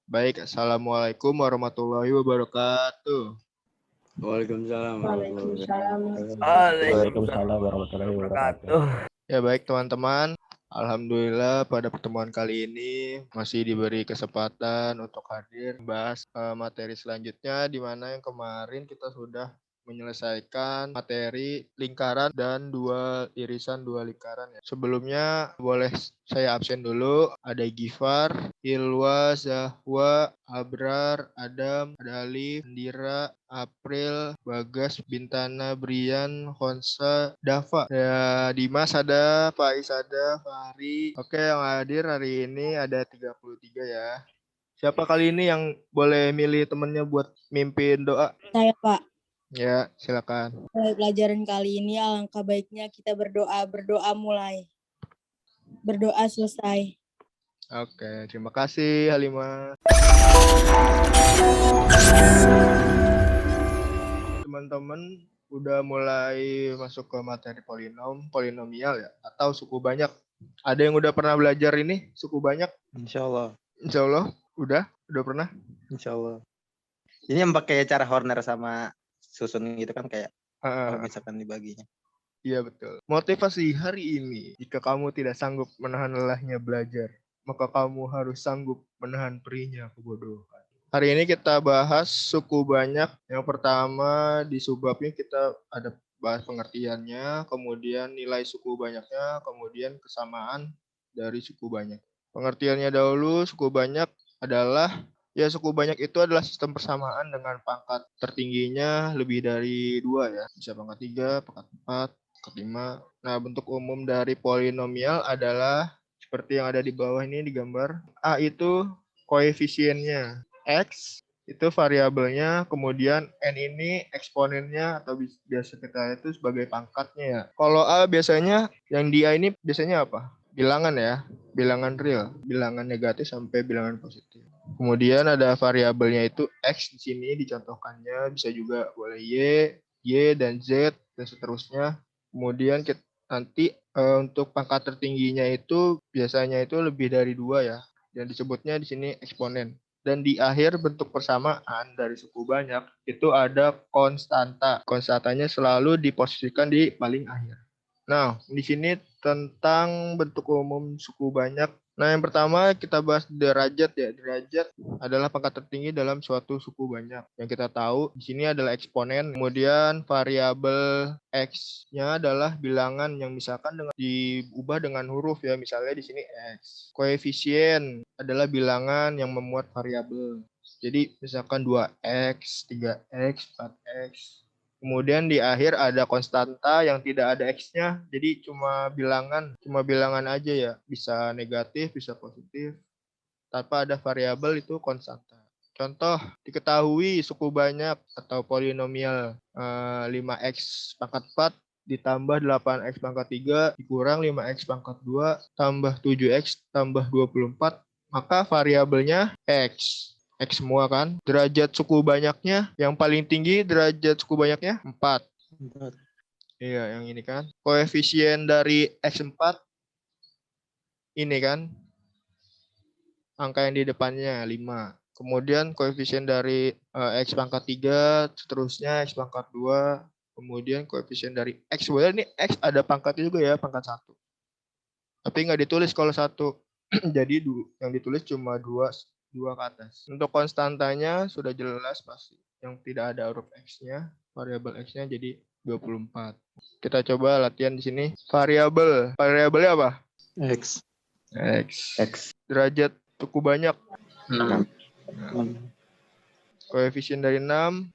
Baik, Assalamualaikum warahmatullahi wabarakatuh. Waalaikumsalam warahmatullahi wabarakatuh. Waalaikumsalam warahmatullahi wabarakatuh. Ya baik teman-teman, Alhamdulillah pada pertemuan kali ini masih diberi kesempatan untuk hadir membahas materi selanjutnya, di mana yang kemarin kita sudah menyelesaikan materi lingkaran dan irisan dua lingkaran ya. Sebelumnya boleh saya absen dulu. Ada Gifar, Ilwa, Zahwa, Abrar, Adam, ada Alif, Indira, April, Bagas, Bintana, Brian, Honsa, Dava. Ya, Dimas ada, Faiz ada, Fahri. Oke, yang hadir hari ini ada 33 ya. Siapa kali ini yang boleh milih temennya buat mimpin doa? Saya, Pak. Ya, silakan. Mulai pelajaran kali ini alangkah baiknya kita berdoa. Berdoa mulai. Berdoa selesai. Oke, terima kasih Halimah. Teman-teman udah mulai masuk ke materi polinomial ya, atau suku banyak. Ada yang udah pernah belajar ini suku banyak? Insya Allah. Insya Allah, udah pernah? Insya Allah. Ini yang pakai cara Horner sama susun gitu kan kayak kalau misalkan dibaginya. Iya betul. Motivasi hari ini, jika kamu tidak sanggup menahan lelahnya belajar, maka kamu harus sanggup menahan perihnya kebodohan. Hari ini kita bahas suku banyak. Yang pertama di subbabnya kita ada bahas pengertiannya, kemudian nilai suku banyaknya, kemudian kesamaan dari suku banyak. Pengertiannya dahulu, suku banyak adalah suku banyak itu adalah sistem persamaan dengan pangkat tertingginya lebih dari 2 ya. Bisa pangkat 3, pangkat 4, pangkat 5. Nah, bentuk umum dari polinomial adalah seperti yang ada di bawah ini digambar. A itu koefisiennya, X itu variabelnya, kemudian N ini eksponennya atau biasa kita itu sebagai pangkatnya ya. Kalau A biasanya, yang di A ini biasanya apa? Bilangan ya, bilangan real, bilangan negatif sampai bilangan positif. Kemudian ada variabelnya itu X di sini dicontohkannya, bisa juga boleh Y dan Z dan seterusnya. Kemudian nanti untuk pangkat tertingginya itu biasanya itu lebih dari 2 ya. Dan disebutnya di sini eksponen. Dan di akhir bentuk persamaan dari suku banyak itu ada konstanta. Konstantanya selalu diposisikan di paling akhir. Nah, di sini tentang bentuk umum suku banyak. Nah, yang pertama kita bahas derajat ya. Derajat adalah pangkat tertinggi dalam suatu suku banyak. Yang kita tahu di sini adalah eksponen. Kemudian variabel X-nya adalah bilangan yang misalkan diubah dengan huruf ya. Misalnya di sini X. Koefisien adalah bilangan yang memuat variabel. Jadi misalkan 2X, 3X, 4X. Kemudian di akhir ada konstanta yang tidak ada X-nya, jadi cuma bilangan aja ya, bisa negatif, bisa positif, tanpa ada variabel itu konstanta. Contoh, diketahui suku banyak atau polinomial 5X pangkat 4 ditambah 8X pangkat 3 dikurang 5X pangkat 2 tambah 7X tambah 24, maka variabelnya X. X semua kan. Derajat suku banyaknya, yang paling tinggi derajat suku banyaknya 4. Iya, yang ini kan. Koefisien dari X4 ini kan. Angka yang di depannya 5. Kemudian koefisien dari X pangkat 3, seterusnya X pangkat 2. Kemudian koefisien dari X. Sebenarnya ini X ada pangkatnya juga ya, pangkat 1. Tapi nggak ditulis kalau 1. Jadi yang ditulis cuma 2 ke atas. Untuk konstantanya sudah jelas pasti. Yang tidak ada huruf X-nya, variabel X-nya jadi 24. Kita coba latihan di sini. Variabelnya apa? X. Derajat suku banyak 6. Koefisien dari 6,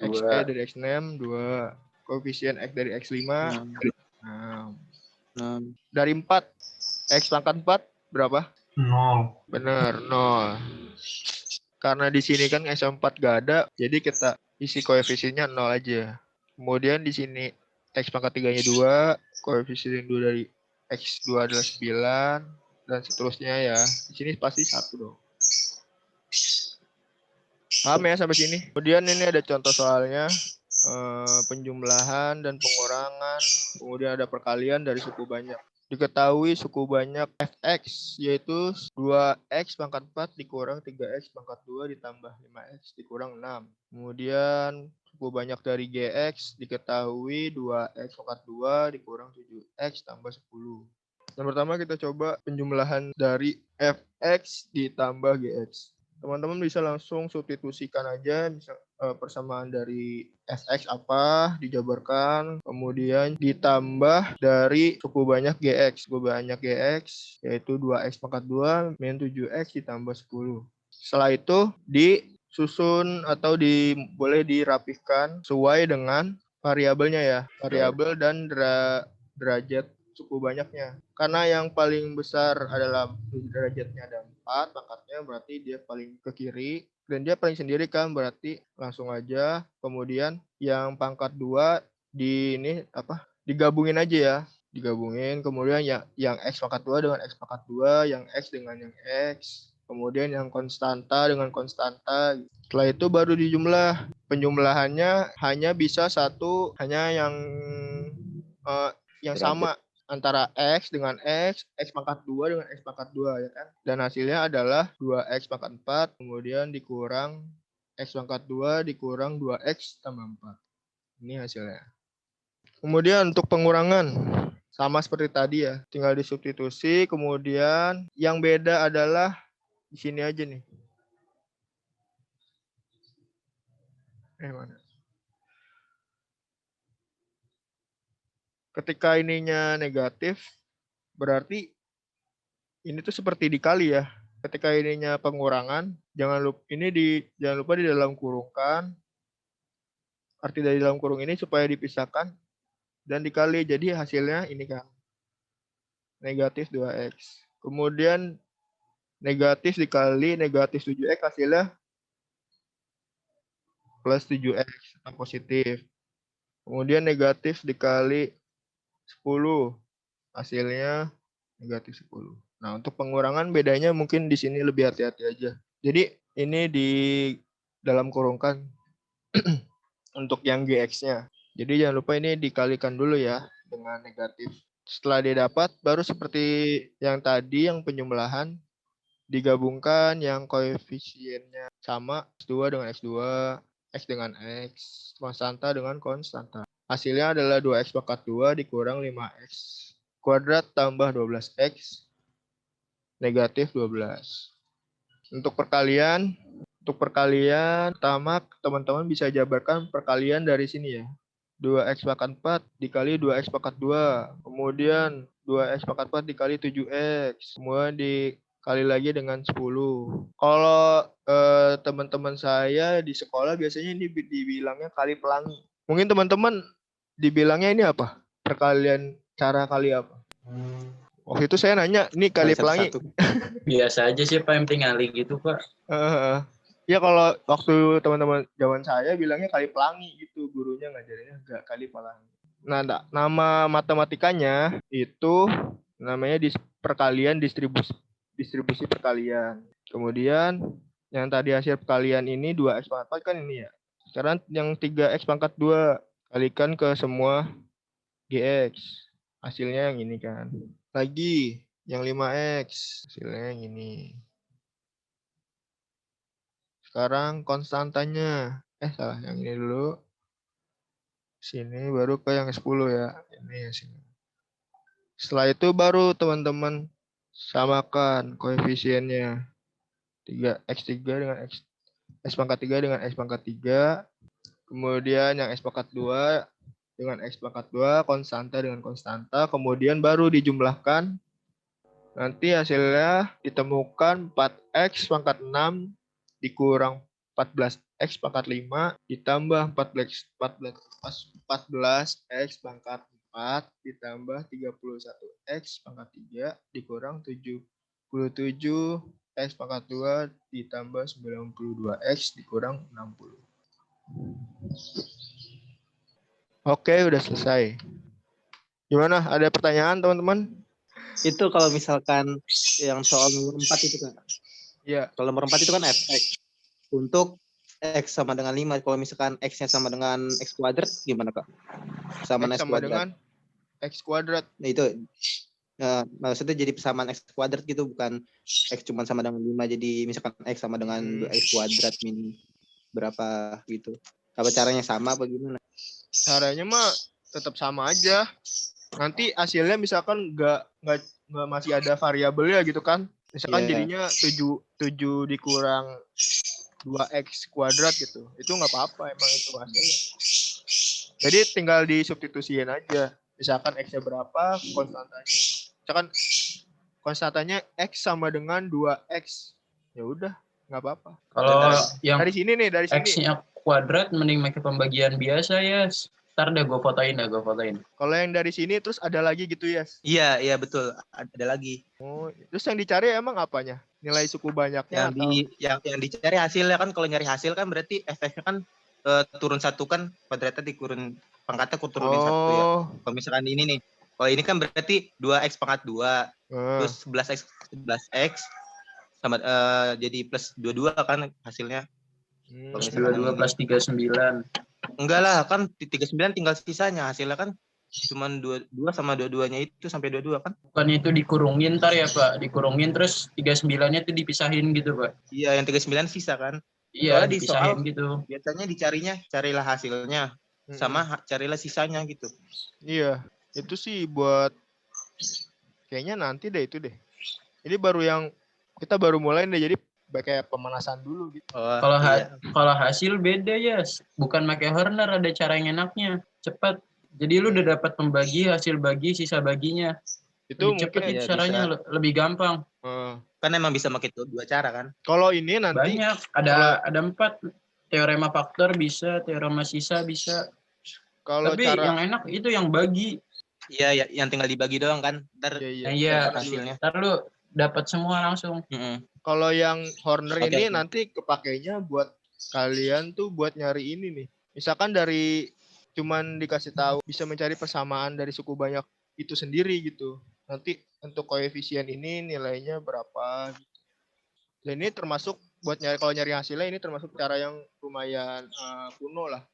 2. XE dari X6 2. Koefisien X dari X5 6. Dari 4, X pangkat 4 berapa? 0. Benar, 0. Karena di sini kan X4 gak ada, jadi kita isi koefisiennya 0 aja. Kemudian di sini X pangkat 3-nya 2, koefisien 2 dari X2 adalah 9, dan seterusnya ya. Di sini pasti 1 dong. Paham ya sampai sini? Kemudian ini ada contoh soalnya, penjumlahan dan pengurangan, kemudian ada perkalian dari suku banyak. diketahui suku banyak fx, yaitu 2x pangkat 4 dikurang 3x pangkat 2 ditambah 5x dikurang 6. Kemudian suku banyak dari gx diketahui 2x pangkat 2 dikurang 7x tambah 10. Yang pertama kita coba penjumlahan dari fx ditambah gx. Teman-teman bisa langsung substitusikan aja, persamaan dari fx apa dijabarkan, kemudian ditambah dari suku banyak gx. Suku banyak gx yaitu 2x pangkat 2 min 7x ditambah 10. Setelah itu disusun atau boleh dirapihkan sesuai dengan variabelnya ya, variabel dan derajat suku banyaknya. Karena yang paling besar adalah derajatnya ada 4, pangkatnya berarti dia paling ke kiri. Dan dia paling sendiri kan, berarti langsung aja. Kemudian yang pangkat 2 digabungin aja ya. Digabungin, kemudian yang x pangkat 2 dengan x pangkat 2, yang x dengan yang x. Kemudian yang konstanta dengan konstanta. Setelah itu baru dijumlah. Penjumlahannya hanya bisa hanya yang sama antara x dengan x pangkat 2 dengan x pangkat 2 ya kan. Dan hasilnya adalah 2x pangkat 4 kemudian dikurang x pangkat 2 dikurang 2x tambah 4. Ini hasilnya. Kemudian untuk pengurangan sama seperti tadi ya, tinggal disubstitusi. Kemudian yang beda adalah di sini aja nih. Mana? Ketika ininya negatif, berarti ini tuh seperti dikali ya. Ketika ininya pengurangan, jangan lupa di dalam kurungkan. Arti dari dalam kurung ini supaya dipisahkan dan dikali. Jadi hasilnya ini kan negatif 2x. Kemudian negatif dikali negatif 7x hasilnya plus 7x atau positif. Kemudian negatif dikali 10 hasilnya negatif 10. Nah, untuk pengurangan bedanya mungkin di sini lebih hati-hati aja. Jadi ini di dalam kurungkan untuk yang gx-nya. Jadi jangan lupa ini dikalikan dulu ya dengan negatif. Setelah didapat, baru seperti yang tadi, yang penjumlahan, digabungkan yang koefisiennya sama, x2 dengan x2, x dengan x, konstanta dengan konstanta. Hasilnya adalah 2x pangkat 2 dikurang 5x kuadrat tambah 12x negatif 12. Untuk perkalian pertama teman-teman bisa jabarkan perkalian dari sini ya. 2x pangkat 4 dikali 2x pangkat 2. Kemudian 2x pangkat 4 dikali 7x. Kemudian dikali lagi dengan 10. Kalau teman-teman saya di sekolah biasanya ini dibilangnya kali pelangi. Mungkin teman-teman dibilangnya ini apa? Perkalian cara kali apa? Waktu itu saya nanya, ini kali pelangi. Biasa aja sih Pak, yang penting ngali gitu Pak. Ya kalau waktu teman-teman zaman saya bilangnya kali pelangi gitu, gurunya ngajarinnya enggak kali pelangi. Nah, nama matematikanya itu namanya perkalian distribusi perkalian. Kemudian yang tadi hasil perkalian ini 2x pangkat 4 kan ini ya. Sekarang yang 3x pangkat 2 kalikan ke semua gx. Hasilnya yang ini kan. Lagi yang 5x hasilnya yang ini. Sekarang konstantanya. Salah, yang ini dulu. Sini baru ke yang 10 ya. Ini sini. Setelah itu baru teman-teman samakan koefisiennya. 3x3 dengan x pangkat 3 dengan x pangkat 3. Kemudian yang x pangkat 2 dengan x pangkat 2, konstanta dengan konstanta. Kemudian baru dijumlahkan. Nanti hasilnya ditemukan 4x pangkat 6 dikurang 14x pangkat 5 ditambah 14x pangkat 4 ditambah 31x pangkat 3 dikurang 77x pangkat 2 ditambah 92x dikurang 60. Oke, udah selesai. Gimana? Ada pertanyaan teman-teman? Itu kalau misalkan yang soal nomor 4 itu kan. Iya. Kalau nomor 4 itu kan fx. Untuk x sama dengan 5. Kalau misalkan x-nya sama dengan x kuadrat gimana Kak? Sama dengan x kuadrat. Nah, itu maksudnya jadi persamaan X kuadrat gitu, bukan X cuma sama dengan 5, jadi misalkan X sama dengan 2X kuadrat min berapa gitu. Apa caranya sama apa gimana? Caranya mah tetap sama aja. Nanti hasilnya misalkan nggak masih ada variabelnya gitu kan. Misalkan jadinya 7 dikurang 2X kuadrat gitu. Itu nggak apa-apa emang itu hasilnya. Jadi tinggal disubstitusiin aja. Misalkan X-nya berapa, konstantanya X sama dengan 2X. Ya udah, nggak apa-apa. Kalau yang dari sini. X-nya kuadrat mending pakai pembagian biasa ya. Ntar deh gue fotoin. Kalau yang dari sini terus ada lagi gitu ya? Iya betul, ada lagi. Oh, terus yang dicari emang apanya? Nilai suku banyaknya? Yang dicari hasilnya kan, kalau nyari hasil kan berarti efeknya kan turun 1 kan, kuadratnya dikurun pangkatnya turunin 1 ya. Kalau misalkan ini nih, kalau ini kan berarti 2X pangkat 2 terus 11X sama jadi plus 22 kan hasilnya. Plus 22 plus 39. Enggak lah, kan 39 tinggal sisanya, hasilnya kan cuman 22 sama 22-nya itu sampai 22 kan. Bukan itu dikurungin ntar ya Pak, dikurungin terus 39-nya itu dipisahin gitu Pak. Iya, yang 39 sisa kan. Iya, dipisahin gitu. Biasanya carilah hasilnya sama carilah sisanya gitu. Iya, itu sih buat kayaknya nanti deh itu deh. Ini kita baru mulai deh, jadi kayak pemanasan dulu gitu. Kalau hasil beda ya, bukan pakai Horner, ada cara yang enaknya, cepat. Jadi lu udah dapat pembagi, hasil bagi, sisa baginya. Itu lebih cepet itu caranya, lebih gampang. Kan emang bisa pakai 2 cara kan. Kalau ini nanti banyak, ada 4. Teorema faktor bisa, teorema sisa bisa. Tapi yang enak itu yang bagi. Iya, yang tinggal dibagi doang kan. Ntar hasilnya. Ntar lu dapat semua langsung. Kalau yang Horner ini nanti kepakainya buat kalian tuh buat nyari ini nih. Misalkan dari cuman dikasih tahu bisa mencari persamaan dari suku banyak itu sendiri gitu. Nanti untuk koefisien ini nilainya berapa gitu. Dan ini termasuk buat kalau nyari hasilnya ini termasuk cara yang lumayan kuno lah.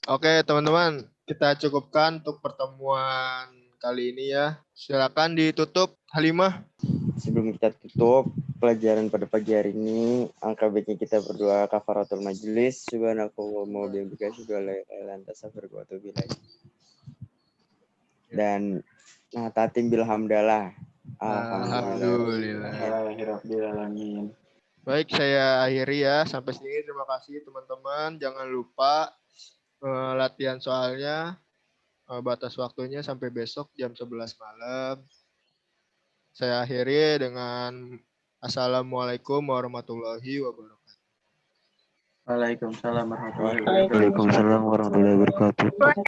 Oke teman-teman, kita cukupkan untuk pertemuan kali ini ya. Silakan ditutup Halimah. Sebelum kita tutup pelajaran pada pagi hari ini, angka baiknya kita berdoa kafaratul majelis. Subhanakallahumma wa bihamdika asyhadu an la ilaha illa anta astaghfiruka wa atubu ilaik. Dan tatim bil hamdalah. Alhamdulillahirabbil. Baik, saya akhiri ya. Sampai sini terima kasih teman-teman. Jangan lupa latihan soalnya. Batas waktunya sampai besok jam 11 malam. Saya akhiri dengan Assalamualaikum warahmatullahi wabarakatuh. Waalaikumsalam warahmatullahi wabarakatuh. Waalaikumsalam warahmatullahi wabarakatuh.